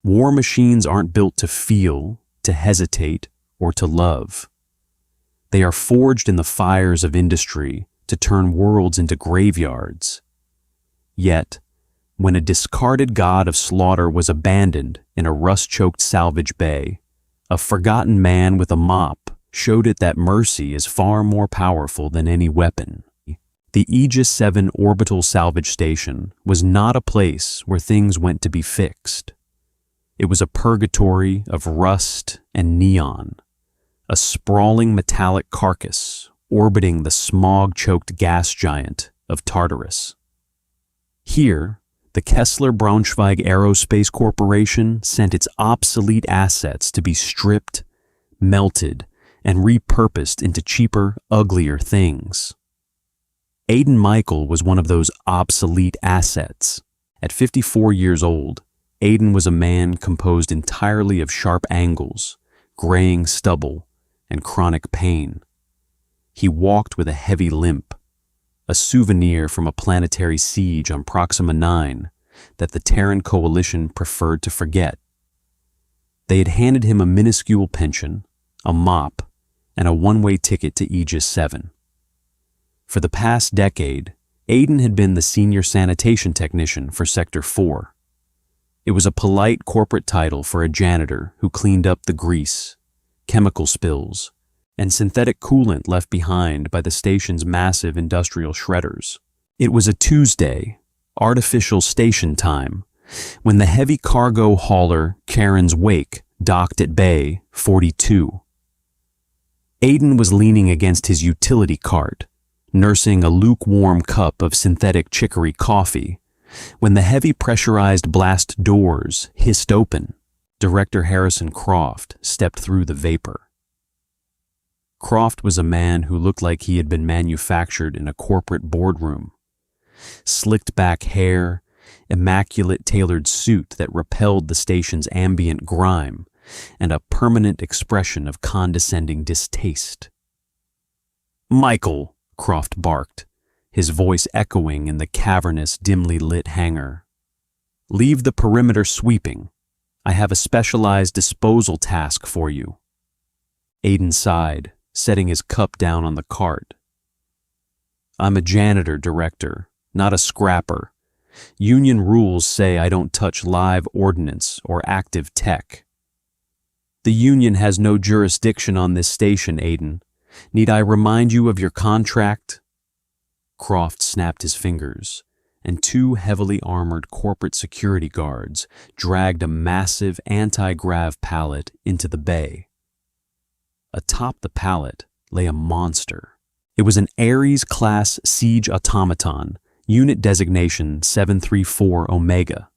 War machines aren't built to feel, to hesitate, or to love. They are forged in the fires of industry to turn worlds into graveyards. Yet, when a discarded god of slaughter was abandoned in a rust-choked salvage bay, a forgotten man with a mop showed it that mercy is far more powerful than any weapon. The Aegis 7 orbital salvage station was not a place where things went to be fixed. It was a purgatory of rust and neon, a sprawling metallic carcass orbiting the smog-choked gas giant of Tartarus. Here, the Kessler-Braunschweig Aerospace Corporation sent its obsolete assets to be stripped, melted, and repurposed into cheaper, uglier things. Aiden Michael was one of those obsolete assets. At 54 years old, Aiden was a man composed entirely of sharp angles, graying stubble, and chronic pain. He walked with a heavy limp, a souvenir from a planetary siege on Proxima 9 that the Terran Coalition preferred to forget. They had handed him a minuscule pension, a mop, and a one-way ticket to Aegis 7. For the past decade, Aiden had been the senior sanitation technician for Sector 4. It was a polite corporate title for a janitor who cleaned up the grease, chemical spills, and synthetic coolant left behind by the station's massive industrial shredders. It was a Tuesday, artificial station time, when the heavy cargo hauler Karen's Wake docked at Bay 42. Aiden was leaning against his utility cart, nursing a lukewarm cup of synthetic chicory coffee, when the heavy pressurized blast doors hissed open. Director Harrison Croft stepped through the vapor. Croft was a man who looked like he had been manufactured in a corporate boardroom. Slicked back hair, immaculate tailored suit that repelled the station's ambient grime, and a permanent expression of condescending distaste. "Michael," Croft barked, his voice echoing in the cavernous, dimly lit hangar. "Leave the perimeter sweeping. I have a specialized disposal task for you." Aiden sighed, setting his cup down on the cart. "I'm a janitor, Director, not a scrapper. Union rules say I don't touch live ordnance or active tech." "The Union has no jurisdiction on this station, Aiden. Need I remind you of your contract?" Croft snapped his fingers, and two heavily armored corporate security guards dragged a massive anti-grav pallet into the bay. Atop the pallet lay a monster. It was an Ares-class siege automaton, unit designation 734 Omega.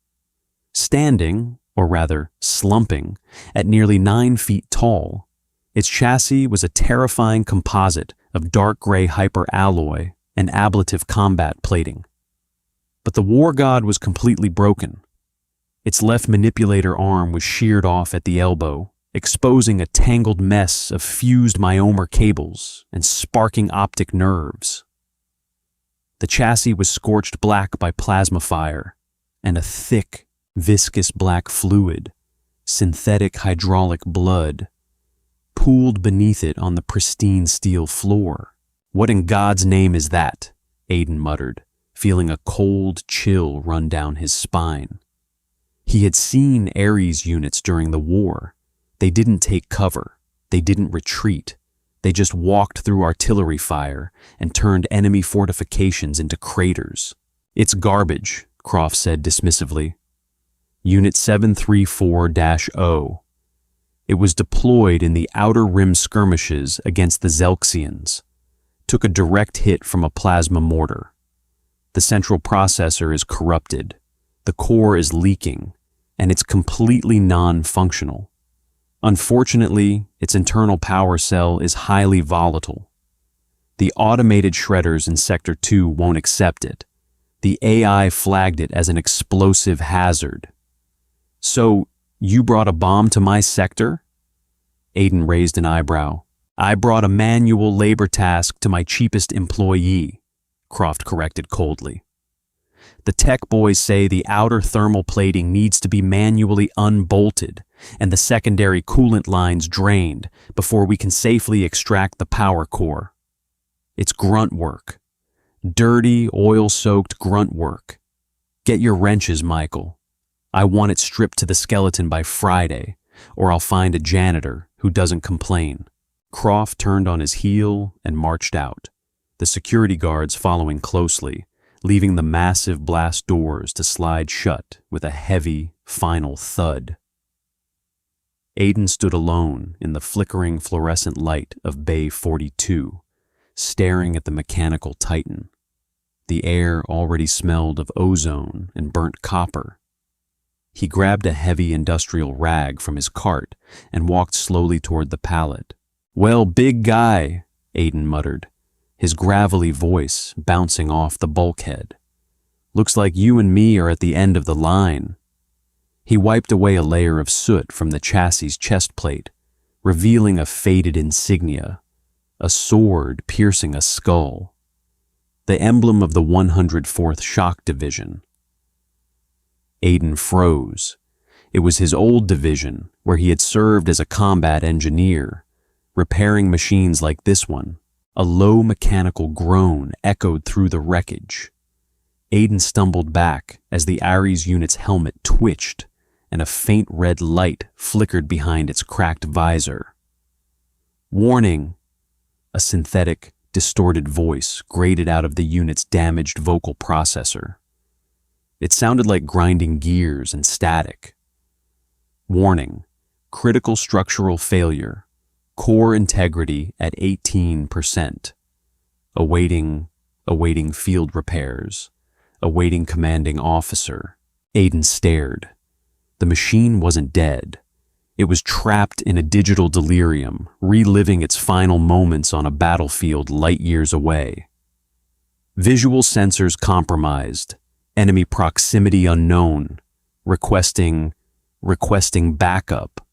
Standing, or rather slumping, at nearly 9 feet tall, its chassis was a terrifying composite of dark gray hyperalloy and ablative combat plating. But the war god was completely broken. Its left manipulator arm was sheared off at the elbow, exposing a tangled mess of fused myomer cables and sparking optic nerves. The chassis was scorched black by plasma fire, and a thick, viscous black fluid, synthetic hydraulic blood, pooled beneath it on the pristine steel floor. "What in God's name is that?" Aiden muttered, feeling a cold chill run down his spine. He had seen Ares units during the war. They didn't take cover. They didn't retreat. They just walked through artillery fire and turned enemy fortifications into craters. "It's garbage," Croft said dismissively. "Unit 734-0. It was deployed in the Outer Rim skirmishes against the Zelxians. Took a direct hit from a plasma mortar. The central processor is corrupted. The core is leaking, and it's completely non-functional. Unfortunately, its internal power cell is highly volatile. The automated shredders in Sector 2 won't accept it. The AI flagged it as an explosive hazard." "So, you brought a bomb to my sector?" Aiden raised an eyebrow. "I brought a manual labor task to my cheapest employee," Croft corrected coldly. The tech boys say the outer thermal plating needs to be manually unbolted and the secondary coolant lines drained before we can safely extract the power core. It's grunt work. Dirty, oil-soaked grunt work. Get your wrenches, Michael. I want it stripped to the skeleton by Friday, or I'll find a janitor who doesn't complain. Croft turned on his heel and marched out, the security guards following closely, leaving the massive blast doors to slide shut with a heavy, final thud. Aiden stood alone in the flickering fluorescent light of Bay 42, staring at the mechanical titan. The air already smelled of ozone and burnt copper. He grabbed a heavy industrial rag from his cart and walked slowly toward the pallet. "Well, big guy," Aiden muttered, his gravelly voice bouncing off the bulkhead. "Looks like you and me are at the end of the line." He wiped away a layer of soot from the chassis' chest plate, revealing a faded insignia, a sword piercing a skull, the emblem of the 104th Shock Division. Aiden froze. It was his old division, where he had served as a combat engineer, repairing machines like this one. A low mechanical groan echoed through the wreckage. Aiden stumbled back as the Ares unit's helmet twitched and a faint red light flickered behind its cracked visor. "Warning!" A synthetic, distorted voice grated out of the unit's damaged vocal processor. It sounded like grinding gears and static. "Warning! Critical structural failure. Core integrity at 18%. Awaiting field repairs. Awaiting commanding officer." Aiden stared. The machine wasn't dead. It was trapped in a digital delirium, reliving its final moments on a battlefield light years away. Visual sensors compromised. Enemy proximity unknown. Requesting backup.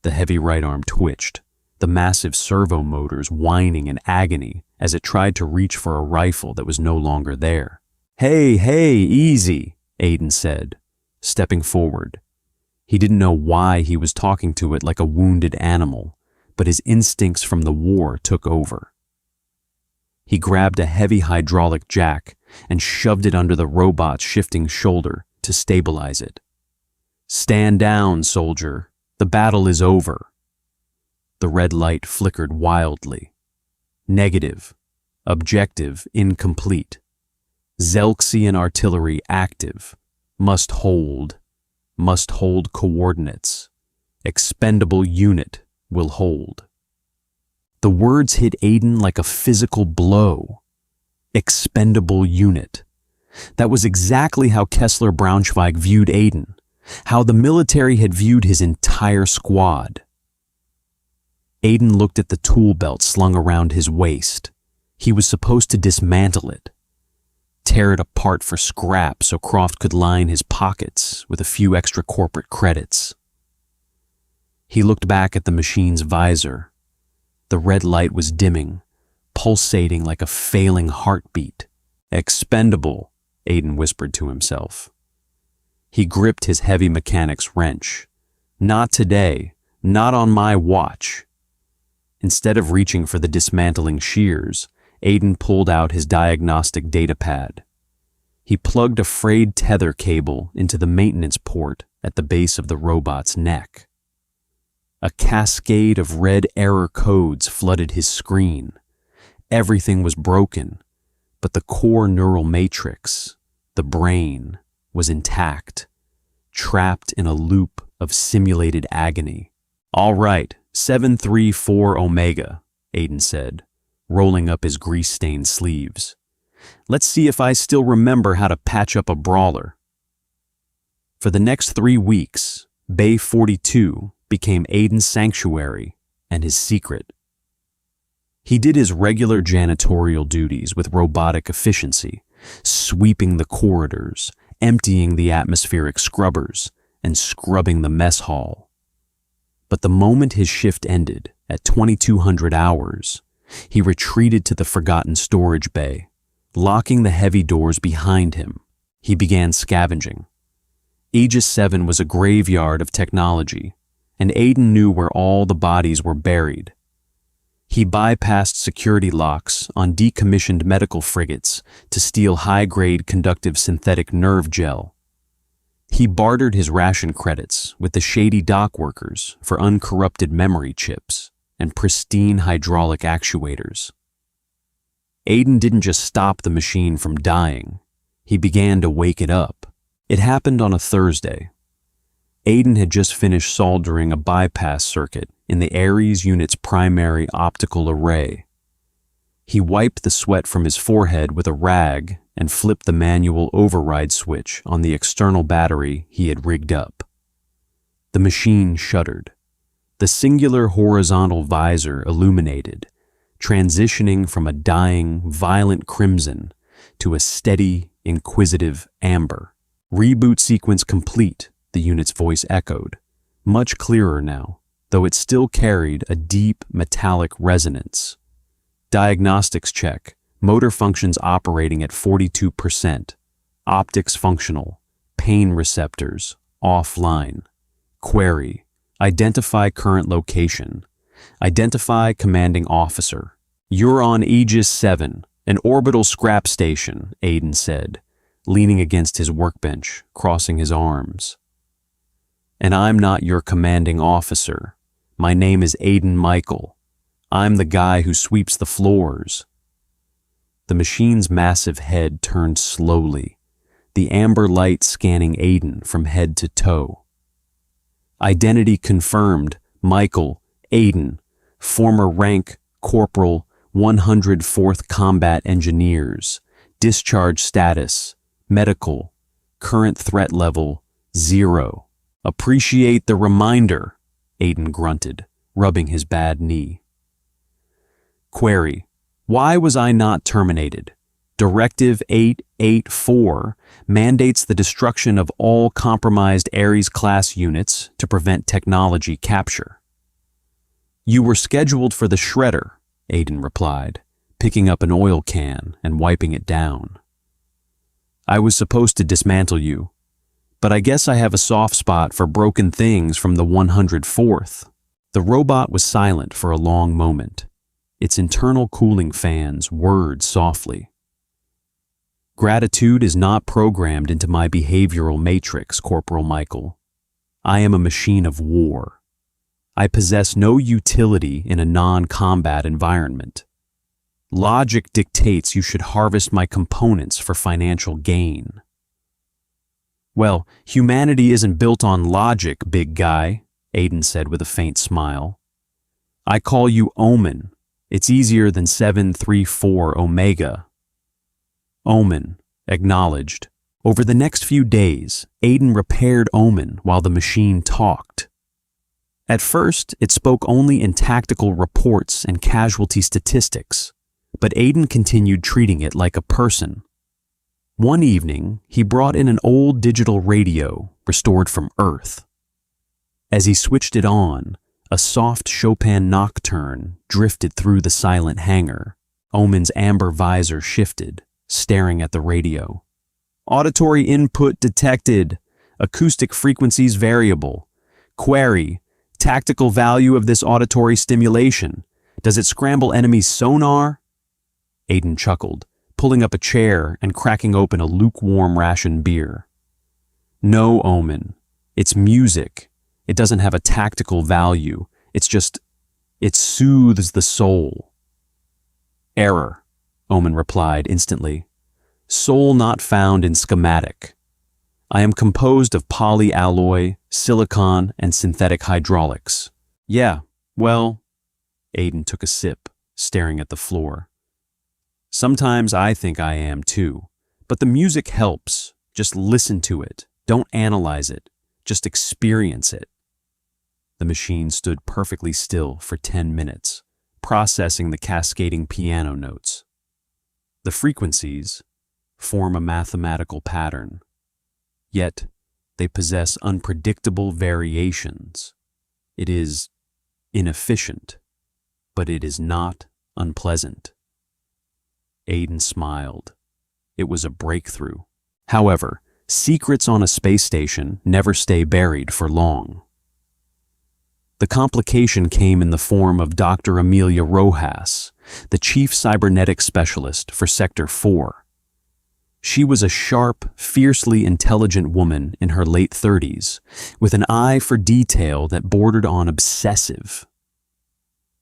The heavy right arm twitched, the massive servo motors whining in agony as it tried to reach for a rifle that was no longer there. Hey, easy," Aiden said, stepping forward. He didn't know why he was talking to it like a wounded animal, but his instincts from the war took over. He grabbed a heavy hydraulic jack and shoved it under the robot's shifting shoulder to stabilize it. "Stand down, soldier. The battle is over." The red light flickered wildly. "Negative. Objective incomplete. Zelxian artillery active. Must hold coordinates. Expendable unit will hold." The words hit Aiden like a physical blow. Expendable unit. That was exactly how Kessler Braunschweig viewed Aiden, how the military had viewed his entire squad. Aiden looked at the tool belt slung around his waist. He was supposed to dismantle it, tear it apart for scrap so Croft could line his pockets with a few extra corporate credits. He looked back at the machine's visor. The red light was dimming, pulsating like a failing heartbeat. "Expendable," Aiden whispered to himself. He gripped his heavy mechanic's wrench. "Not today, not on my watch." Instead of reaching for the dismantling shears, Aiden pulled out his diagnostic data pad. He plugged a frayed tether cable into the maintenance port at the base of the robot's neck. A cascade of red error codes flooded his screen. Everything was broken, but the core neural matrix, the brain, was intact, trapped in a loop of simulated agony. "All right, 734 Omega," Aiden said, rolling up his grease-stained sleeves. "Let's see if I still remember how to patch up a brawler." For the next 3 weeks, Bay 42 became Aiden's sanctuary and his secret. He did his regular janitorial duties with robotic efficiency, sweeping the corridors, emptying the atmospheric scrubbers, and scrubbing the mess hall. But the moment his shift ended, at 2200 hours, he retreated to the forgotten storage bay, locking the heavy doors behind him He began scavenging. Aegis 7 was a graveyard of technology, and Aiden knew where all the bodies were buried. He bypassed security locks on decommissioned medical frigates to steal high-grade conductive synthetic nerve gel. He bartered his ration credits with the shady dock workers for uncorrupted memory chips and pristine hydraulic actuators. Aiden didn't just stop the machine from dying, he began to wake it up. It happened on a Thursday. Aiden had just finished soldering a bypass circuit in the Ares unit's primary optical array. He wiped the sweat from his forehead with a rag and flipped the manual override switch on the external battery he had rigged up. The machine shuddered. The singular horizontal visor illuminated, transitioning from a dying, violent crimson to a steady, inquisitive amber. "Reboot sequence complete," the unit's voice echoed, much clearer now, though it still carried a deep, metallic resonance. "Diagnostics check. Motor functions operating at 42%. Optics functional. Pain receptors offline. Query. Identify current location. Identify commanding officer." "You're on Aegis 7, an orbital scrap station," Aiden said, leaning against his workbench, crossing his arms. "And I'm not your commanding officer. My name is Aiden Michael. I'm the guy who sweeps the floors." The machine's massive head turned slowly, the amber light scanning Aiden from head to toe. "Identity confirmed. Michael, Aiden, former rank, Corporal, 104th Combat Engineers. Discharge status, medical, current threat level, 0. Appreciate the reminder," Aiden grunted, rubbing his bad knee. Query. "Why was I not terminated? Directive 884 mandates the destruction of all compromised Ares-class units to prevent technology capture." "You were scheduled for the shredder," Aiden replied, picking up an oil can and wiping it down. "I was supposed to dismantle you, but I guess I have a soft spot for broken things from the 104th. The robot was silent for a long moment. Its internal cooling fans whirred softly. "Gratitude is not programmed into my behavioral matrix, Corporal Michael. I am a machine of war. I possess no utility in a non-combat environment. Logic dictates you should harvest my components for financial gain." "Well, humanity isn't built on logic, big guy," Aiden said with a faint smile. "I call you Omen. It's easier than 734 Omega." Omen, acknowledged. Over the next few days, Aiden repaired Omen while the machine talked. At first, it spoke only in tactical reports and casualty statistics, but Aiden continued treating it like a person. One evening, he brought in an old digital radio restored from Earth. As he switched it on, a soft Chopin nocturne drifted through the silent hangar. Omen's amber visor shifted, staring at the radio. "Auditory input detected. Acoustic frequencies variable. Query. Tactical value of this auditory stimulation. Does it scramble enemy's sonar?" Aiden chuckled, pulling up a chair and cracking open a lukewarm ration beer. "No, Omen. It's music. It doesn't have a tactical value. It soothes the soul." "Error," Omen replied instantly. "Soul not found in schematic. I am composed of polyalloy, silicon, and synthetic hydraulics." "Yeah, well," Aiden took a sip, staring at the floor. "Sometimes I think I am too, but the music helps. Just listen to it. Don't analyze it. Just experience it." The machine stood perfectly still for 10 minutes, processing the cascading piano notes. The frequencies form a mathematical pattern, yet they possess unpredictable variations. It is inefficient, but it is not unpleasant. Aiden smiled. It was a breakthrough. However, secrets on a space station never stay buried for long. The complication came in the form of Dr. Amelia Rojas, the chief cybernetic specialist for Sector 4. She was a sharp, fiercely intelligent woman in her late 30s, with an eye for detail that bordered on obsessive.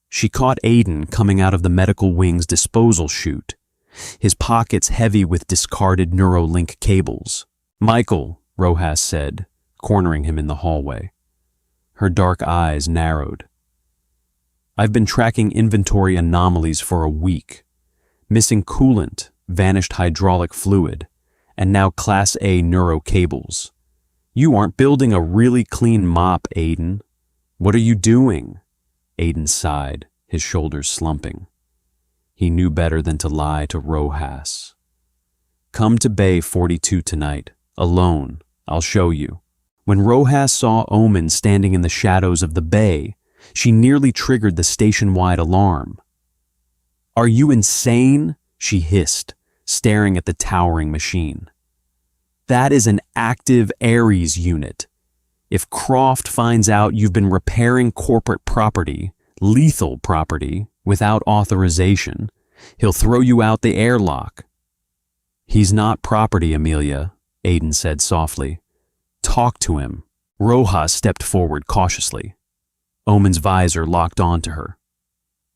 She caught Aiden coming out of the medical wing's disposal chute, his pockets heavy with discarded Neuralink cables. "Michael," Rojas said, cornering him in the hallway. Her dark eyes narrowed. "I've been tracking inventory anomalies for a week. Missing coolant, vanished hydraulic fluid, and now Class A neuro cables. You aren't building a really clean mop, Aiden. What are you doing?" Aiden sighed, his shoulders slumping. He knew better than to lie to Rojas. "Come to Bay 42 tonight, alone. I'll show you." When Rojas saw Omen standing in the shadows of the bay, she nearly triggered the station-wide alarm. "Are you insane?" she hissed, staring at the towering machine. "That is an active Ares unit. If Croft finds out you've been repairing corporate property, lethal property, without authorization, he'll throw you out the airlock." "He's not property, Amelia," Aiden said softly. "Talk to him." Rojas stepped forward cautiously. Omen's visor locked onto her.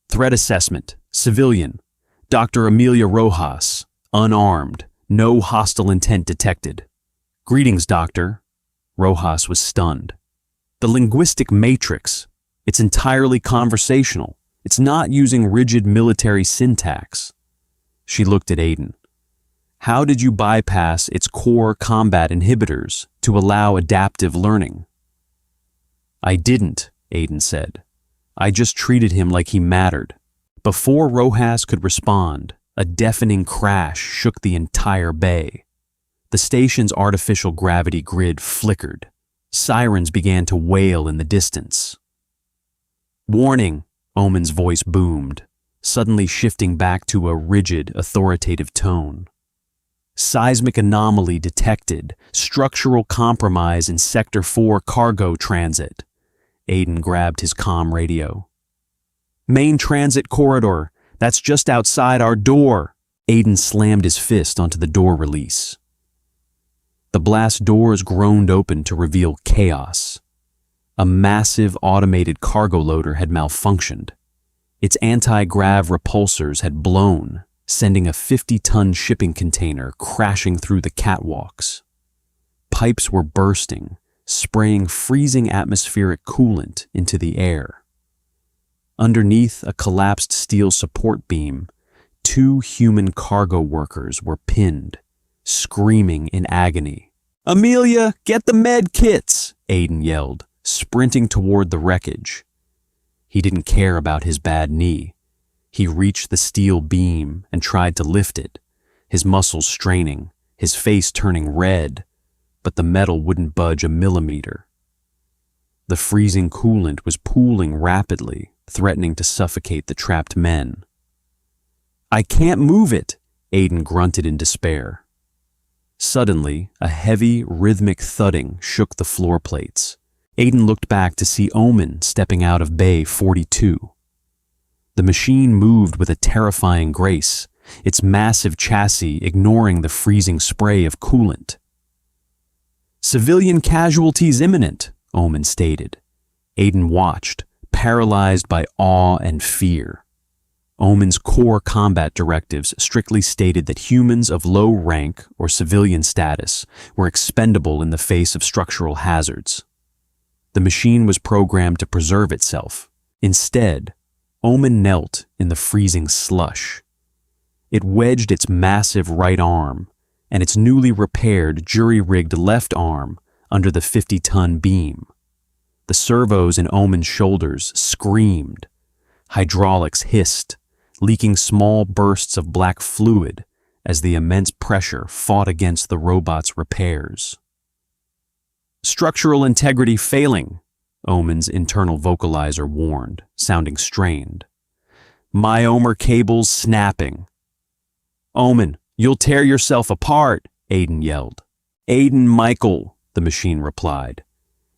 "Threat assessment, civilian. Dr. Amelia Rojas, unarmed, no hostile intent detected." "Greetings, Doctor." Rojas was stunned. "The linguistic matrix. It's entirely conversational. It's not using rigid military syntax." She looked at Aiden. "How did you bypass its core combat inhibitors to allow adaptive learning?" "I didn't," Aiden said. "I just treated him like he mattered." Before Rojas could respond, a deafening crash shook the entire bay. The station's artificial gravity grid flickered. Sirens began to wail in the distance. "Warning," Omen's voice boomed, suddenly shifting back to a rigid, authoritative tone. "Seismic anomaly detected. Structural compromise in Sector 4 cargo transit." Aiden grabbed his comm radio. "Main transit corridor. That's just outside our door." Aiden slammed his fist onto the door release. The blast doors groaned open to reveal chaos. A massive automated cargo loader had malfunctioned. Its anti-grav repulsors had blown, sending a 50-ton shipping container crashing through the catwalks. Pipes were bursting, spraying freezing atmospheric coolant into the air. Underneath a collapsed steel support beam, 2 human cargo workers were pinned, screaming in agony. "Amelia, get the med kits!" Aiden yelled, sprinting toward the wreckage. He didn't care about his bad knee. He reached the steel beam and tried to lift it, his muscles straining, his face turning red, but the metal wouldn't budge a millimeter. The freezing coolant was pooling rapidly, threatening to suffocate the trapped men. "I can't move it," Aiden grunted in despair. Suddenly, a heavy, rhythmic thudding shook the floor plates. Aiden looked back to see Omen stepping out of Bay 42. The machine moved with a terrifying grace, its massive chassis ignoring the freezing spray of coolant. "Civilian casualties imminent," Omen stated. Aiden watched, paralyzed by awe and fear. Omen's core combat directives strictly stated that humans of low rank or civilian status were expendable in the face of structural hazards. The machine was programmed to preserve itself. Instead, Omen knelt in the freezing slush. It wedged its massive right arm and its newly repaired jury-rigged left arm under the 50-ton beam. The servos in Omen's shoulders screamed. Hydraulics hissed, leaking small bursts of black fluid as the immense pressure fought against the robot's repairs. "Structural integrity failing," Omen's internal vocalizer warned, sounding strained. "Myomer cables snapping." "Omen, you'll tear yourself apart," Aiden yelled. Aiden Michael, the machine replied,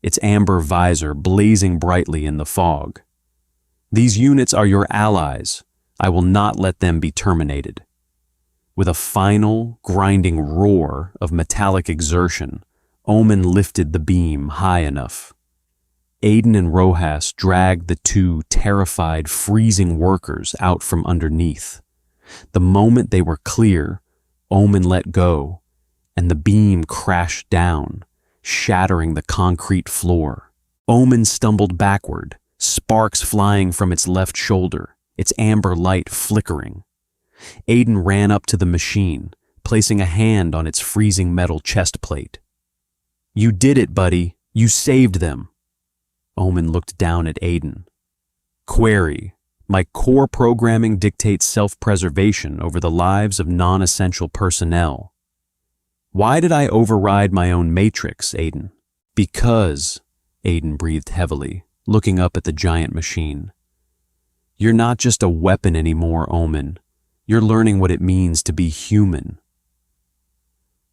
its amber visor blazing brightly in the fog. These units are your allies. I will not let them be terminated. With a final, grinding roar of metallic exertion, Omen lifted the beam high enough. Aiden and Rojas dragged the two terrified, freezing workers out from underneath. The moment they were clear, Omen let go, and the beam crashed down, shattering the concrete floor. Omen stumbled backward, sparks flying from its left shoulder, its amber light flickering. Aiden ran up to the machine, placing a hand on its freezing metal chest plate. "You did it, buddy. You saved them." Omen looked down at Aiden. "Query. My core programming dictates self-preservation over the lives of non-essential personnel. Why did I override my own matrix, Aiden?" "Because," Aiden breathed heavily, looking up at the giant machine. "You're not just a weapon anymore, Omen. You're learning what it means to be human."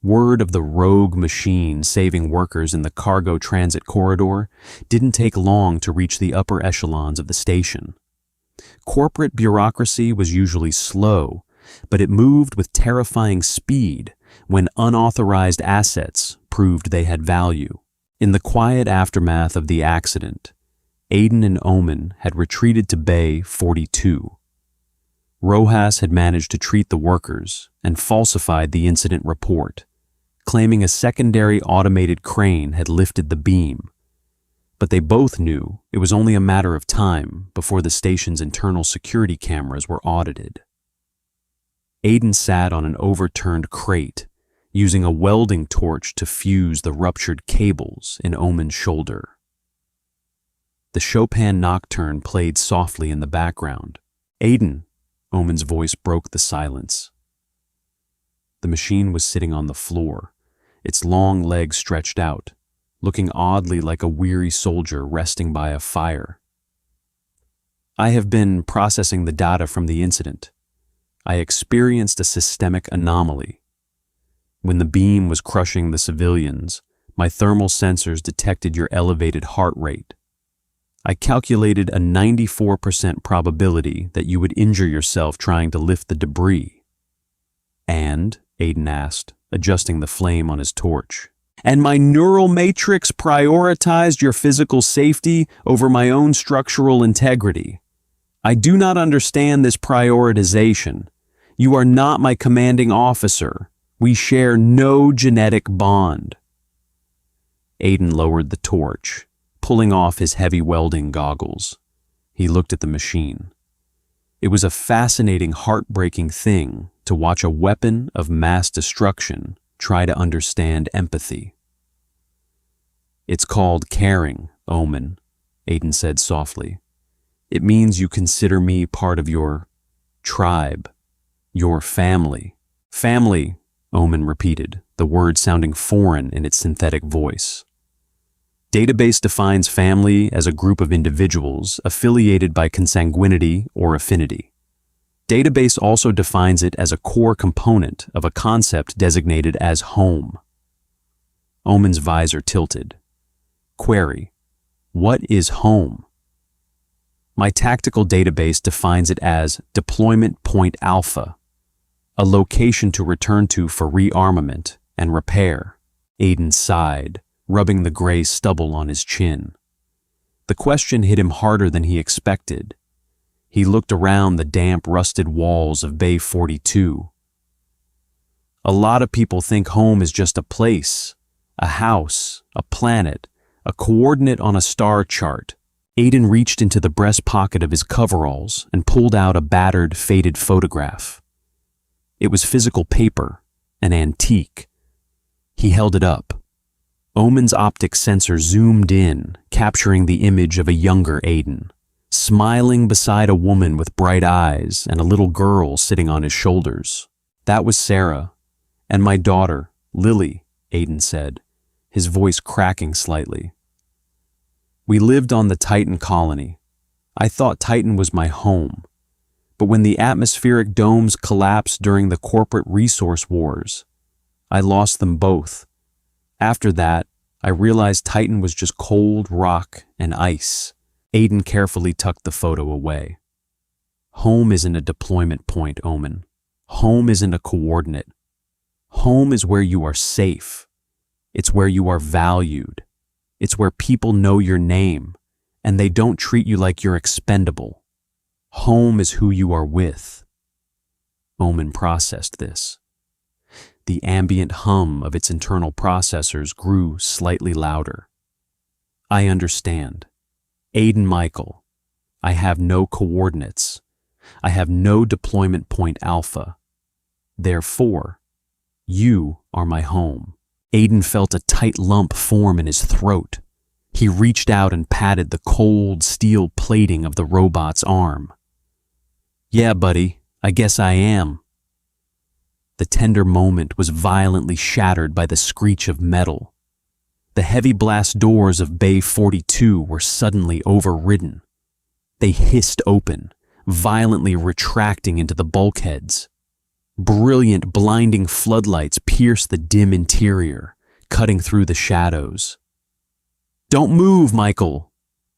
Word of the rogue machine saving workers in the cargo transit corridor didn't take long to reach the upper echelons of the station. Corporate bureaucracy was usually slow, but it moved with terrifying speed when unauthorized assets proved they had value. In the quiet aftermath of the accident, Aiden and Omen had retreated to Bay 42. Rojas had managed to treat the workers and falsified the incident report, claiming a secondary automated crane had lifted the beam. But they both knew it was only a matter of time before the station's internal security cameras were audited. Aiden sat on an overturned crate, using a welding torch to fuse the ruptured cables in Omen's shoulder. The Chopin nocturne played softly in the background. "Aiden," Omen's voice broke the silence. The machine was sitting on the floor, its long legs stretched out, looking oddly like a weary soldier resting by a fire. "I have been processing the data from the incident. I experienced a systemic anomaly. When the beam was crushing the civilians, my thermal sensors detected your elevated heart rate. I calculated a 94% probability that you would injure yourself trying to lift the debris." "And?" Aiden asked, adjusting the flame on his torch. "And my neural matrix prioritized your physical safety over my own structural integrity. I do not understand this prioritization. You are not my commanding officer. We share no genetic bond." Aiden lowered the torch, pulling off his heavy welding goggles. He looked at the machine. It was a fascinating, heartbreaking thing to watch a weapon of mass destruction try to understand empathy. "It's called caring, Omen," Aiden said softly. "It means you consider me part of your tribe, your family." "Family," Omen repeated, the word sounding foreign in its synthetic voice. Database defines family as a group of individuals affiliated by consanguinity or affinity. Database also defines it as a core component of a concept designated as home. Omen's visor tilted. "Query: what is home?" "My tactical database defines it as deployment point alpha, a location to return to for rearmament and repair." Aiden sighed, rubbing the gray stubble on his chin. The question hit him harder than he expected. He looked around the damp, rusted walls of Bay 42. "A lot of people think home is just a place, a house, a planet, a coordinate on a star chart." Aiden reached into the breast pocket of his coveralls and pulled out a battered, faded photograph. It was physical paper, an antique. He held it up. Omen's optic sensor zoomed in, capturing the image of a younger Aiden, smiling beside a woman with bright eyes and a little girl sitting on his shoulders. "That was Sarah, and my daughter, Lily," Aiden said, his voice cracking slightly. "We lived on the Titan colony. I thought Titan was my home. But when the atmospheric domes collapsed during the corporate resource wars, I lost them both. After that, I realized Titan was just cold rock and ice. Aiden carefully tucked the photo away. Home isn't a deployment point, Omen. Home isn't a coordinate. Home is where you are safe. It's where you are valued. It's where people know your name, and they don't treat you like you're expendable. Home is who you are with. Omen processed this. The ambient hum of its internal processors grew slightly louder. I understand. Aiden Michael, I have no coordinates. I have no deployment point alpha. Therefore, you are my home. Aiden felt a tight lump form in his throat. He reached out and patted the cold steel plating of the robot's arm. Yeah, buddy, I guess I am. The tender moment was violently shattered by the screech of metal. The heavy blast doors of Bay 42 were suddenly overridden. They hissed open, violently retracting into the bulkheads. Brilliant, blinding floodlights pierced the dim interior, cutting through the shadows. "Don't move, Michael!"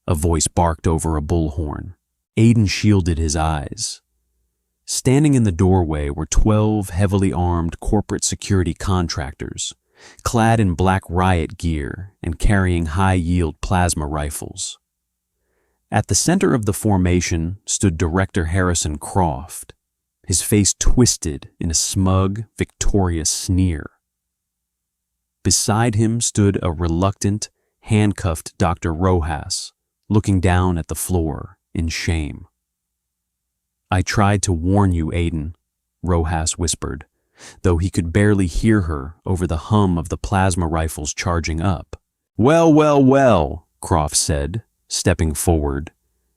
a voice barked over a bullhorn. Aiden shielded his eyes. Standing in the doorway were 12 heavily armed corporate security contractors, clad in black riot gear and carrying high-yield plasma rifles. At the center of the formation stood Director Harrison Croft, his face twisted in a smug, victorious sneer. Beside him stood a reluctant, handcuffed Dr. Rojas, looking down at the floor in shame. "I tried to warn you, Aiden," Rojas whispered, though he could barely hear her over the hum of the plasma rifles charging up. "Well, well, well," Croft said, stepping forward,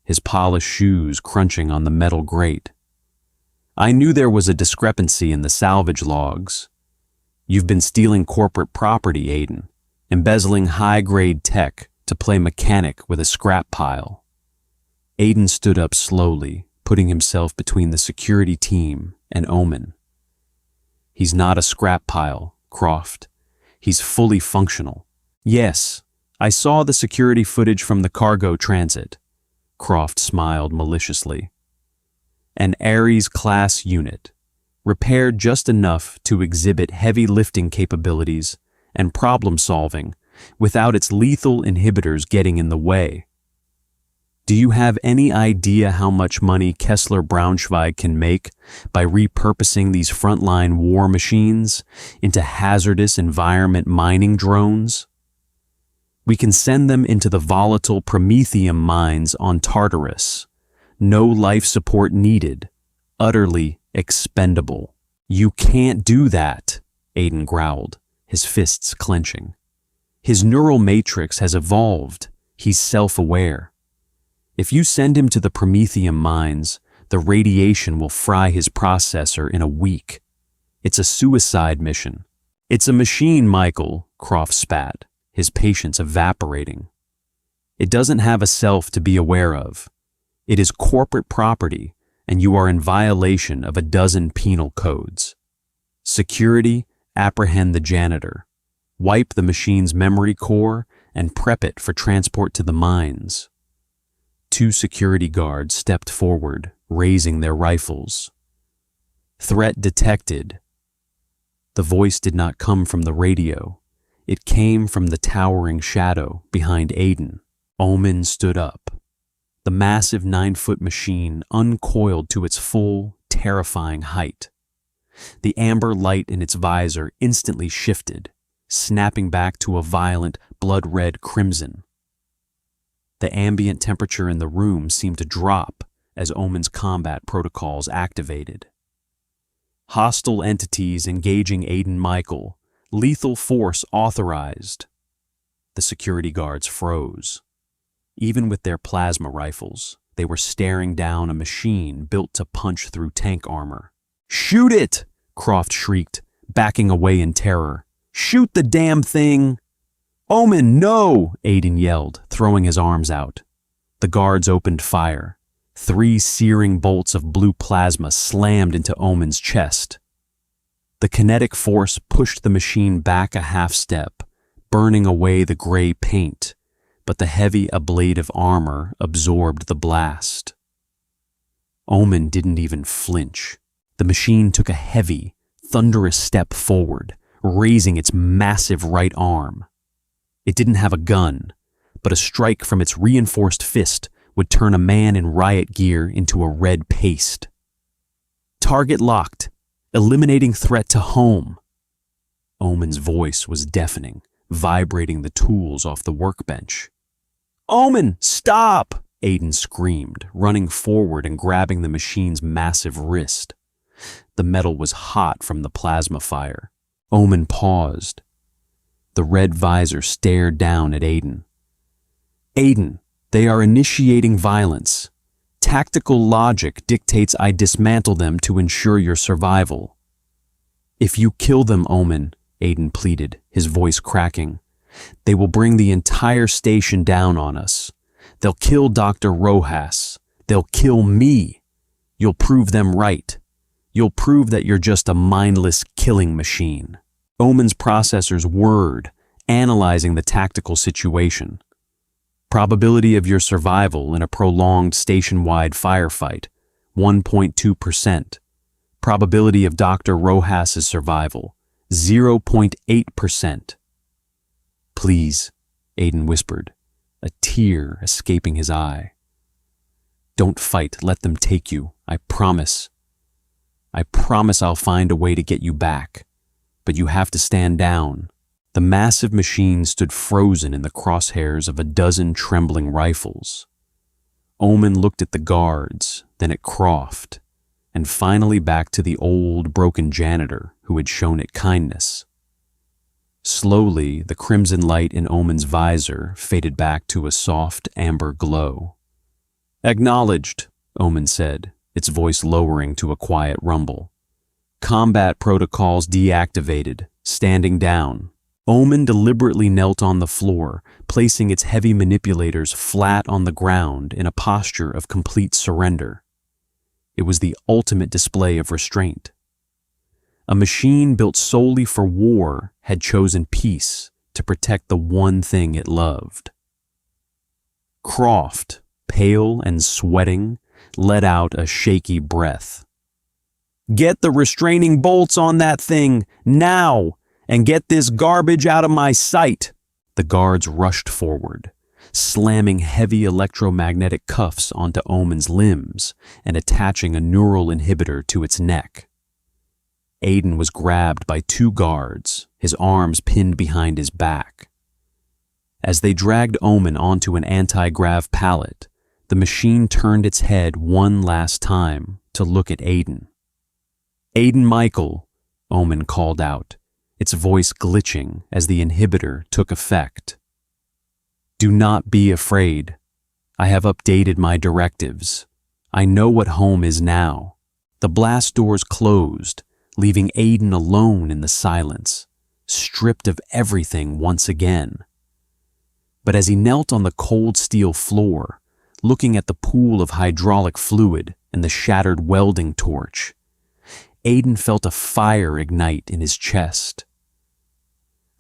his polished shoes crunching on the metal grate. "I knew there was a discrepancy in the salvage logs. You've been stealing corporate property, Aiden, embezzling high-grade tech to play mechanic with a scrap pile." Aiden stood up slowly, putting himself between the security team and Omen. "He's not a scrap pile, Croft. He's fully functional." "Yes, I saw the security footage from the cargo transit," Croft smiled maliciously. "An Ares-class unit, repaired just enough to exhibit heavy lifting capabilities and problem-solving without its lethal inhibitors getting in the way. Do you have any idea how much money Kessler Braunschweig can make by repurposing these frontline war machines into hazardous environment mining drones? We can send them into the volatile Promethium mines on Tartarus. No life support needed. Utterly expendable." "You can't do that," Aiden growled, his fists clenching. "His neural matrix has evolved. He's self-aware. If you send him to the Promethium mines, the radiation will fry his processor in a week. It's a suicide mission." "It's a machine, Michael," Croft spat, his patience evaporating. "It doesn't have a self to be aware of. It is corporate property, and you are in violation of a dozen penal codes. Security, apprehend the janitor. Wipe the machine's memory core and prep it for transport to the mines." 2 security guards stepped forward, raising their rifles. "Threat detected." The voice did not come from the radio. It came from the towering shadow behind Aiden. Omen stood up. The massive 9-foot machine uncoiled to its full, terrifying height. The amber light in its visor instantly shifted, snapping back to a violent, blood-red crimson. The ambient temperature in the room seemed to drop as Omen's combat protocols activated. "Hostile entities engaging Aiden Michael. Lethal force authorized." The security guards froze. Even with their plasma rifles, they were staring down a machine built to punch through tank armor. "Shoot it!" Croft shrieked, backing away in terror. "Shoot the damn thing!" "Omen, no!" Aiden yelled, throwing his arms out. The guards opened fire. 3 searing bolts of blue plasma slammed into Omen's chest. The kinetic force pushed the machine back a half step, burning away the gray paint, but the heavy ablative armor absorbed the blast. Omen didn't even flinch. The machine took a heavy, thunderous step forward, raising its massive right arm. It didn't have a gun, but a strike from its reinforced fist would turn a man in riot gear into a red paste. Target locked, eliminating threat to home. Omen's voice was deafening, vibrating the tools off the workbench. "Omen, stop!" Aiden screamed, running forward and grabbing the machine's massive wrist. The metal was hot from the plasma fire. Omen paused. The red visor stared down at Aiden. "Aiden, they are initiating violence. Tactical logic dictates I dismantle them to ensure your survival." "If you kill them, Omen," Aiden pleaded, his voice cracking, "they will bring the entire station down on us. They'll kill Dr. Rojas. They'll kill me. You'll prove them right. You'll prove that you're just a mindless killing machine." Omen's processors whirred, analyzing the tactical situation. Probability of your survival in a prolonged station-wide firefight, 1.2%. Probability of Dr. Rojas's survival, 0.8%. "Please," Aiden whispered, a tear escaping his eye. "Don't fight, let them take you, I promise. I promise I'll find a way to get you back, but you have to stand down." The massive machine stood frozen in the crosshairs of a dozen trembling rifles. Omen looked at the guards, then at Croft, and finally back to the old, broken janitor who had shown it kindness. Slowly, the crimson light in Omen's visor faded back to a soft amber glow. "Acknowledged," Omen said, its voice lowering to a quiet rumble. "Combat protocols deactivated, standing down." Omen deliberately knelt on the floor, placing its heavy manipulators flat on the ground in a posture of complete surrender. It was the ultimate display of restraint. A machine built solely for war had chosen peace to protect the one thing it loved. Croft, pale and sweating, let out a shaky breath. "Get the restraining bolts on that thing, now! And get this garbage out of my sight!" The guards rushed forward, slamming heavy electromagnetic cuffs onto Omen's limbs and attaching a neural inhibitor to its neck. Aiden was grabbed by two guards, his arms pinned behind his back. As they dragged Omen onto an anti-grav pallet, the machine turned its head one last time to look at Aiden. "Aiden Michael," Omen called out, its voice glitching as the inhibitor took effect. "Do not be afraid. I have updated my directives. I know what home is now." The blast doors closed, leaving Aiden alone in the silence, stripped of everything once again. But as he knelt on the cold steel floor, looking at the pool of hydraulic fluid and the shattered welding torch, Aiden felt a fire ignite in his chest.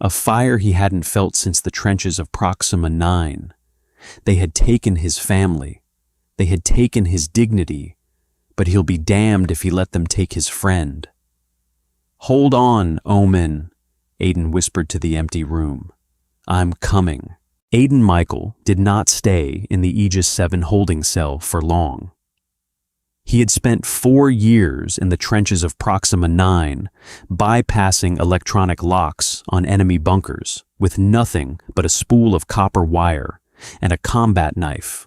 A fire he hadn't felt since the trenches of Proxima 9. They had taken his family. They had taken his dignity, but he'll be damned if he let them take his friend. "Hold on, Omen," Aiden whispered to the empty room. "I'm coming." Aiden Michael did not stay in the Aegis 7 holding cell for long. He had spent 4 years in the trenches of Proxima 9, bypassing electronic locks on enemy bunkers with nothing but a spool of copper wire and a combat knife.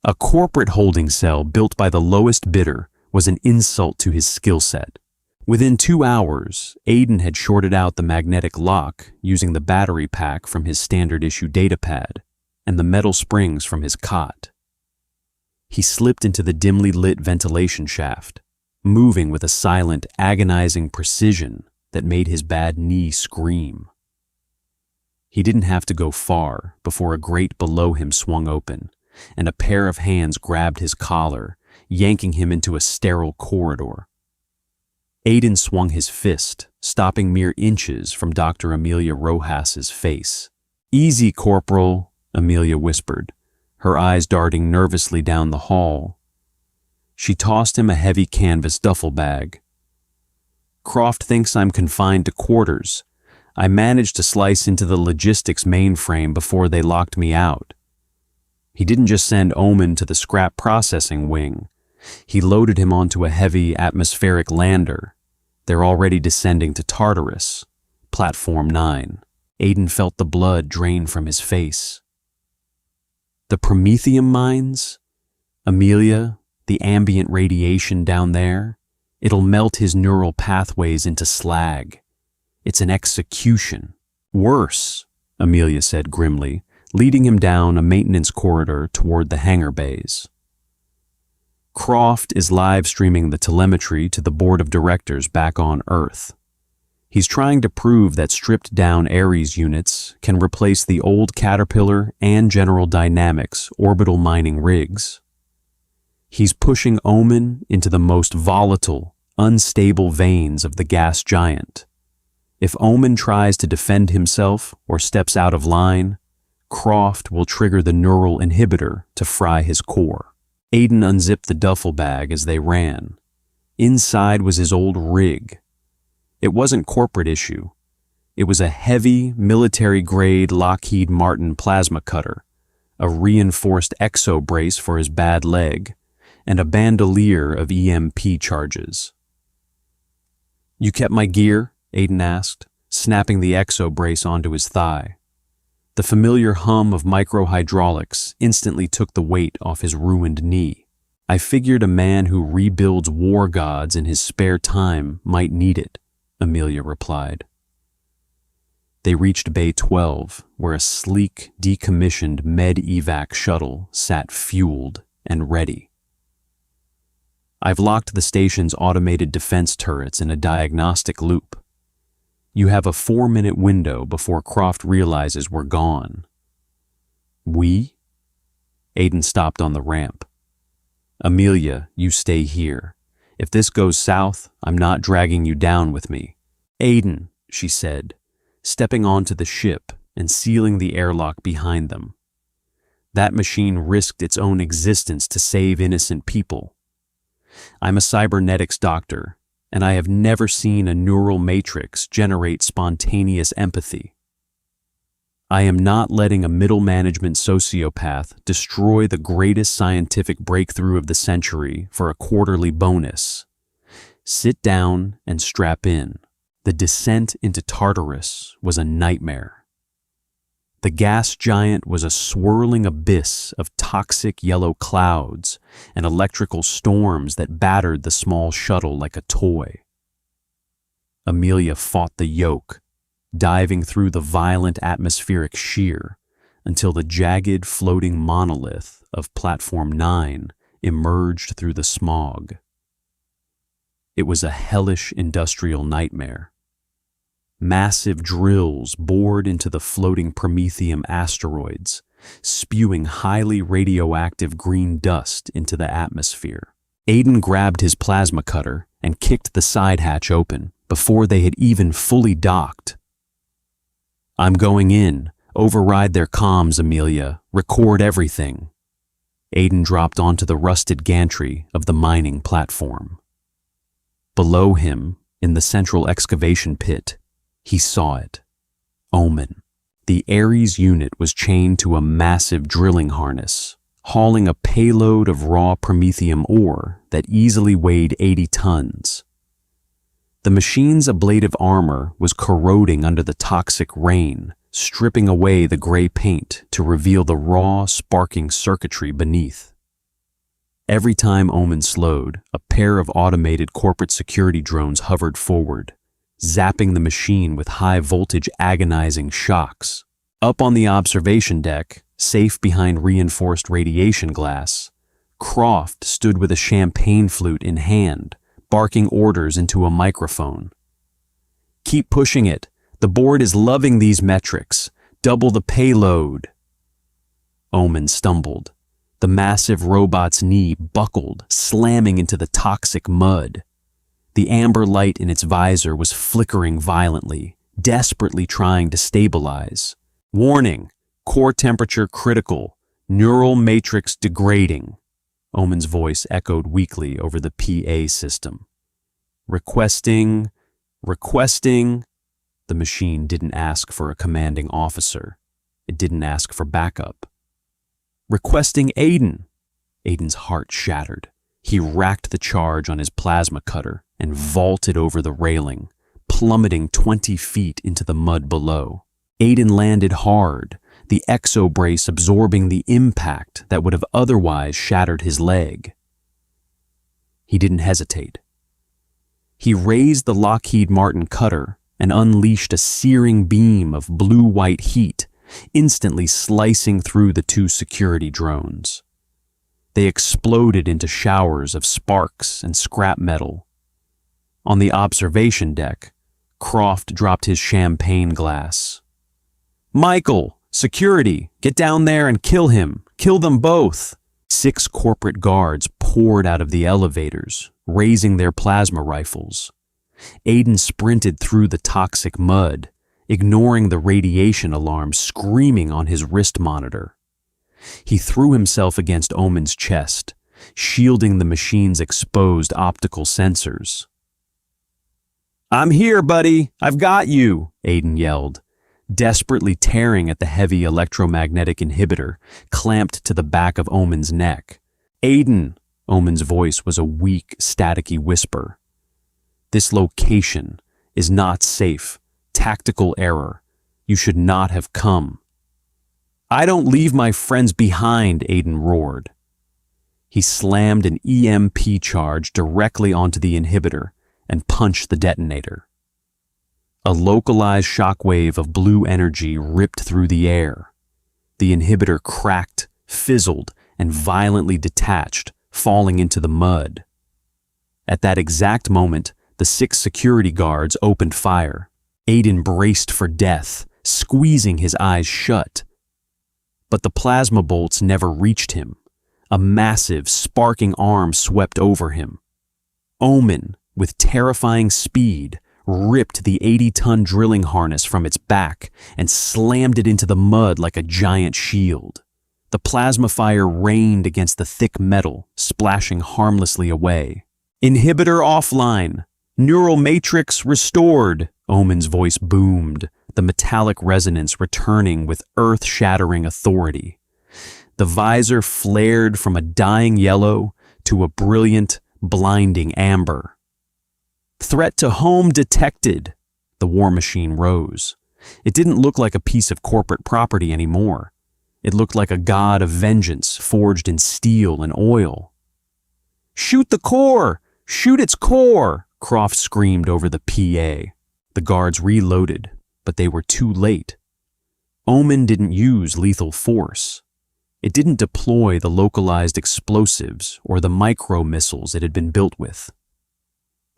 A corporate holding cell built by the lowest bidder was an insult to his skill set. Within 2 hours, Aiden had shorted out the magnetic lock using the battery pack from his standard issue datapad and the metal springs from his cot. He slipped into the dimly lit ventilation shaft, moving with a silent, agonizing precision that made his bad knee scream. He didn't have to go far before a grate below him swung open, and a pair of hands grabbed his collar, yanking him into a sterile corridor. Aiden swung his fist, stopping mere inches from Dr. Amelia Rojas's face. "Easy, Corporal," Amelia whispered, her eyes darting nervously down the hall. She tossed him a heavy canvas duffel bag. "Croft thinks I'm confined to quarters. I managed to slice into the logistics mainframe before they locked me out." He didn't just send Omen to the scrap processing wing. He loaded him onto a heavy atmospheric lander. They're already descending to Tartarus, Platform 9. Aiden felt the blood drain from his face. "The promethium mines? Amelia, the ambient radiation down there, it'll melt his neural pathways into slag. It's an execution." "Worse," Amelia said grimly, leading him down a maintenance corridor toward the hangar bays. "Croft is live streaming the telemetry to the board of directors back on Earth. He's trying to prove that stripped-down Ares units can replace the old Caterpillar and General Dynamics orbital mining rigs. He's pushing Omen into the most volatile, unstable veins of the gas giant. If Omen tries to defend himself or steps out of line, Croft will trigger the neural inhibitor to fry his core." Aiden unzipped the duffel bag as they ran. Inside was his old rig. It wasn't corporate issue. It was a heavy, military-grade Lockheed Martin plasma cutter, a reinforced exo brace for his bad leg, and a bandolier of EMP charges. "You kept my gear?" Aiden asked, snapping the exo brace onto his thigh. The familiar hum of microhydraulics instantly took the weight off his ruined knee. "I figured a man who rebuilds war gods in his spare time might need it," Amelia replied. They reached Bay 12, where a sleek, decommissioned med-evac shuttle sat fueled and ready. "I've locked the station's automated defense turrets in a diagnostic loop. You have a 4-minute window before Croft realizes we're gone." "We?" Aiden stopped on the ramp. "Amelia, you stay here. If this goes south, I'm not dragging you down with me." "Aiden," she said, stepping onto the ship and sealing the airlock behind them. "That machine risked its own existence to save innocent people. I'm a cybernetics doctor, and I have never seen a neural matrix generate spontaneous empathy. I am not letting a middle management sociopath destroy the greatest scientific breakthrough of the century for a quarterly bonus. Sit down and strap in." The descent into Tartarus was a nightmare. The gas giant was a swirling abyss of toxic yellow clouds and electrical storms that battered the small shuttle like a toy. Amelia fought the yoke, diving through the violent atmospheric shear until the jagged floating monolith of Platform 9 emerged through the smog. It was a hellish industrial nightmare. Massive drills bored into the floating Prometheum asteroids, spewing highly radioactive green dust into the atmosphere. Aiden grabbed his plasma cutter and kicked the side hatch open before they had even fully docked. "I'm going in. Override their comms, Amelia. Record everything." Aiden dropped onto the rusted gantry of the mining platform. Below him, in the central excavation pit, he saw it. Omen. The Ares unit was chained to a massive drilling harness, hauling a payload of raw promethium ore that easily weighed 80 tons. The machine's ablative armor was corroding under the toxic rain, stripping away the gray paint to reveal the raw, sparking circuitry beneath. Every time Omen slowed, a pair of automated corporate security drones hovered forward, zapping the machine with high-voltage agonizing shocks. Up on the observation deck, safe behind reinforced radiation glass, Croft stood with a champagne flute in hand, barking orders into a microphone. "Keep pushing it. The board is loving these metrics. Double the payload." Omen stumbled. The massive robot's knee buckled, slamming into the toxic mud. The amber light in its visor was flickering violently, desperately trying to stabilize. Warning, core temperature critical, neural matrix degrading. Omen's voice echoed weakly over the PA system. Requesting. The machine didn't ask for a commanding officer. It didn't ask for backup. Requesting Aiden. Aiden's heart shattered. He racked the charge on his plasma cutter and vaulted over the railing, plummeting 20 feet into the mud below. Aiden landed hard, the exobrace absorbing the impact that would have otherwise shattered his leg. He didn't hesitate. He raised the Lockheed Martin cutter and unleashed a searing beam of blue-white heat, instantly slicing through the two security drones. They exploded into showers of sparks and scrap metal. On the observation deck, Croft dropped his champagne glass. "Michael, security, get down there and kill him. Kill them both." 6 corporate guards poured out of the elevators, raising their plasma rifles. Aiden sprinted through the toxic mud, ignoring the radiation alarm screaming on his wrist monitor. He threw himself against Omen's chest, shielding the machine's exposed optical sensors. "I'm here, buddy. I've got you," Aiden yelled, desperately tearing at the heavy electromagnetic inhibitor clamped to the back of Omen's neck. "Aiden," Omen's voice was a weak, staticky whisper. "This location is not safe. Tactical error. You should not have come." "I don't leave my friends behind," Aiden roared. He slammed an EMP charge directly onto the inhibitor and punched the detonator. A localized shockwave of blue energy ripped through the air. The inhibitor cracked, fizzled, and violently detached, falling into the mud. At that exact moment, the 6 security guards opened fire. Aiden braced for death, squeezing his eyes shut. But the plasma bolts never reached him. A massive, sparking arm swept over him. Omen, with terrifying speed, ripped the 80-ton drilling harness from its back and slammed it into the mud like a giant shield. The plasma fire rained against the thick metal, splashing harmlessly away. "Inhibitor offline. Neural matrix restored," Omen's voice boomed, the metallic resonance returning with earth-shattering authority. The visor flared from a dying yellow to a brilliant, blinding amber. "Threat to home detected." The war machine rose. It didn't look like a piece of corporate property anymore. It looked like a god of vengeance forged in steel and oil. "Shoot the core! Shoot its core!" Croft screamed over the PA. The guards reloaded, but they were too late. Omen didn't use lethal force. It didn't deploy the localized explosives or the micro-missiles it had been built with.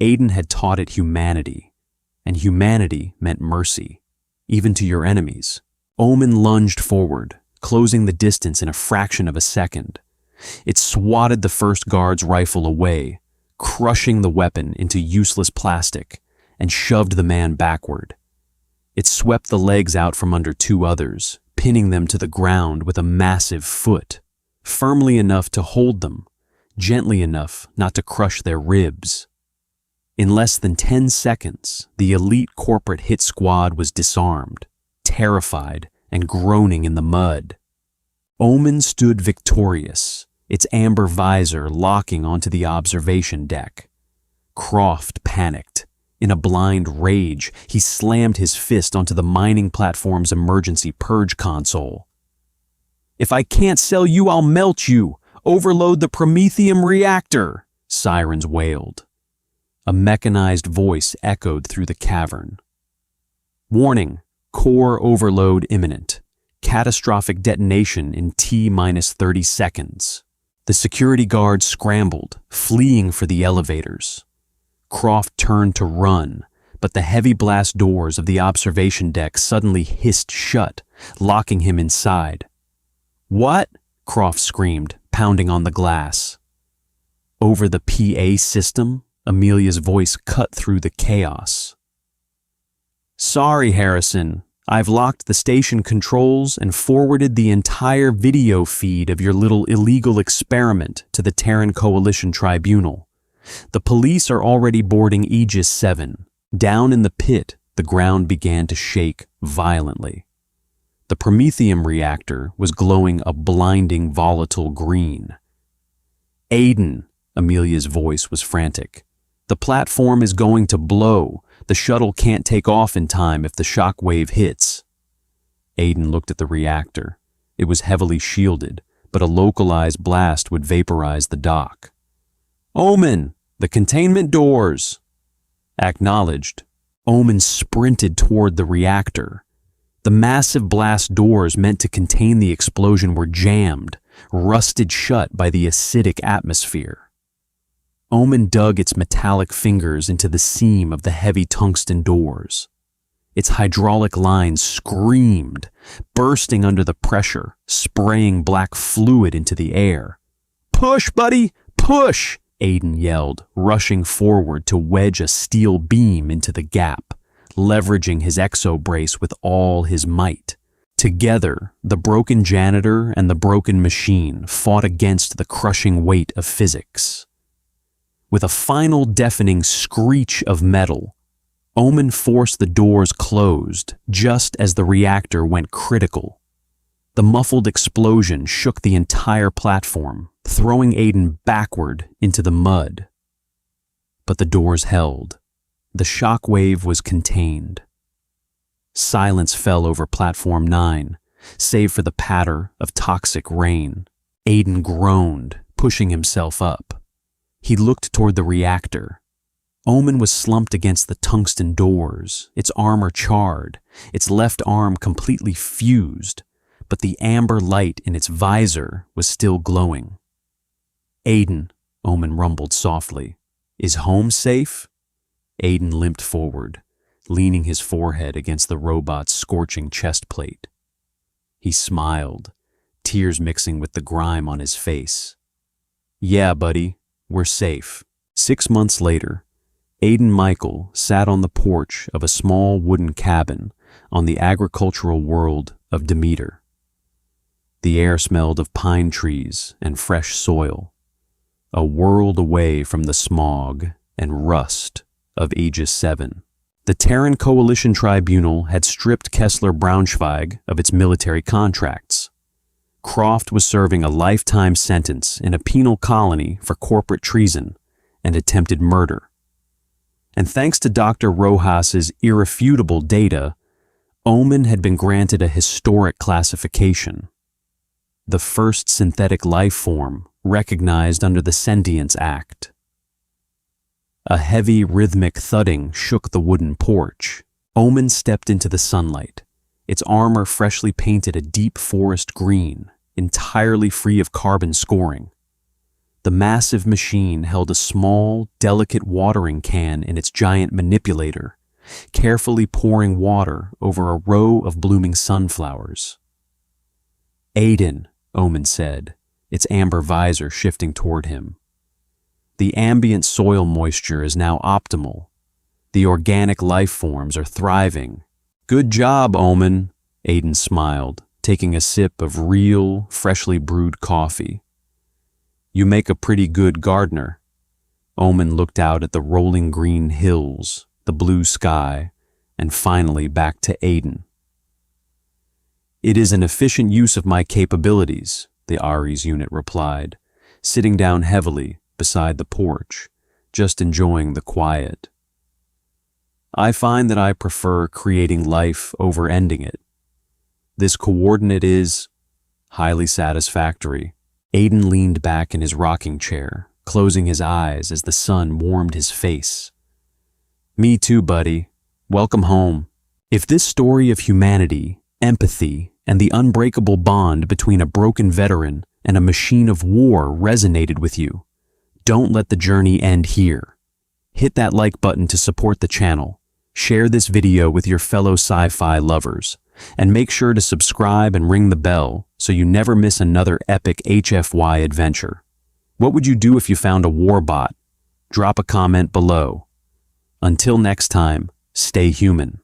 Aiden had taught it humanity, and humanity meant mercy, even to your enemies. Omen lunged forward, closing the distance in a fraction of a second. It swatted the first guard's rifle away, crushing the weapon into useless plastic, and shoved the man backward. It swept the legs out from under 2 others, pinning them to the ground with a massive foot, firmly enough to hold them, gently enough not to crush their ribs. In less than 10 seconds, the elite corporate hit squad was disarmed, terrified and groaning in the mud. Omen stood victorious, its amber visor locking onto the observation deck. Croft panicked. In a blind rage, he slammed his fist onto the mining platform's emergency purge console. "If I can't sell you, I'll melt you! Overload the Promethium reactor!" Sirens wailed. A mechanized voice echoed through the cavern. "Warning, core overload imminent. Catastrophic detonation in T-30 seconds." The security guards scrambled, fleeing for the elevators. Croft turned to run, but the heavy blast doors of the observation deck suddenly hissed shut, locking him inside. "What?" Croft screamed, pounding on the glass. Over the PA system, Amelia's voice cut through the chaos. Sorry, Harrison. I've locked the station controls and forwarded the entire video feed of your little illegal experiment to the Terran Coalition Tribunal. The police are already boarding Aegis 7. Down in the pit, the ground began to shake violently. The Promethium reactor was glowing a blinding volatile green. Aiden, Amelia's voice was frantic. The platform is going to blow. The shuttle can't take off in time if the shock wave hits. Aiden looked at the reactor. It was heavily shielded, but a localized blast would vaporize the dock. Omen, the containment doors. Acknowledged. Omen sprinted toward the reactor. The massive blast doors meant to contain the explosion were jammed, rusted shut by the acidic atmosphere. Omen dug its metallic fingers into the seam of the heavy tungsten doors. Its hydraulic lines screamed, bursting under the pressure, spraying black fluid into the air. Push, buddy, push! Aiden yelled, rushing forward to wedge a steel beam into the gap, leveraging his exobrace with all his might. Together, the broken janitor and the broken machine fought against the crushing weight of physics. With a final deafening screech of metal, Omen forced the doors closed just as the reactor went critical. The muffled explosion shook the entire platform, throwing Aiden backward into the mud. But the doors held. The shock wave was contained. Silence fell over Platform 9, save for the patter of toxic rain. Aiden groaned, pushing himself up. He looked toward the reactor. Omen was slumped against the tungsten doors, its armor charred, its left arm completely fused, but the amber light in its visor was still glowing. Aiden, Omen rumbled softly. Is home safe? Aiden limped forward, leaning his forehead against the robot's scorching chest plate. He smiled, tears mixing with the grime on his face. Yeah, buddy. We're safe. 6 months later, Aiden Michael sat on the porch of a small wooden cabin on the agricultural world of Demeter. The air smelled of pine trees and fresh soil, a world away from the smog and rust of Aegis 7. The Terran Coalition Tribunal had stripped Kessler Braunschweig of its military contracts. Croft was serving a lifetime sentence in a penal colony for corporate treason and attempted murder. And thanks to Dr. Rojas's irrefutable data, Omen had been granted a historic classification. The first synthetic life form recognized under the Sentience Act. A heavy rhythmic thudding shook the wooden porch. Omen stepped into the sunlight. Its armor freshly painted a deep forest green, entirely free of carbon scoring. The massive machine held a small, delicate watering can in its giant manipulator, carefully pouring water over a row of blooming sunflowers. Aiden, Omen said, its amber visor shifting toward him. The ambient soil moisture is now optimal. The organic life forms are thriving. Good job, Omen, Aiden smiled, taking a sip of real, freshly brewed coffee. You make a pretty good gardener. Omen looked out at the rolling green hills, the blue sky, and finally back to Aiden. It is an efficient use of my capabilities, the Ares unit replied, sitting down heavily beside the porch, just enjoying the quiet. I find that I prefer creating life over ending it. This coordinate is highly satisfactory. Aiden leaned back in his rocking chair, closing his eyes as the sun warmed his face. Me too, buddy. Welcome home. If this story of humanity, empathy, and the unbreakable bond between a broken veteran and a machine of war resonated with you, don't let the journey end here. Hit that like button to support the channel, share this video with your fellow sci-fi lovers, and make sure to subscribe and ring the bell so you never miss another epic HFY adventure. What would you do if you found a war bot drop a comment below. Until next time, stay human.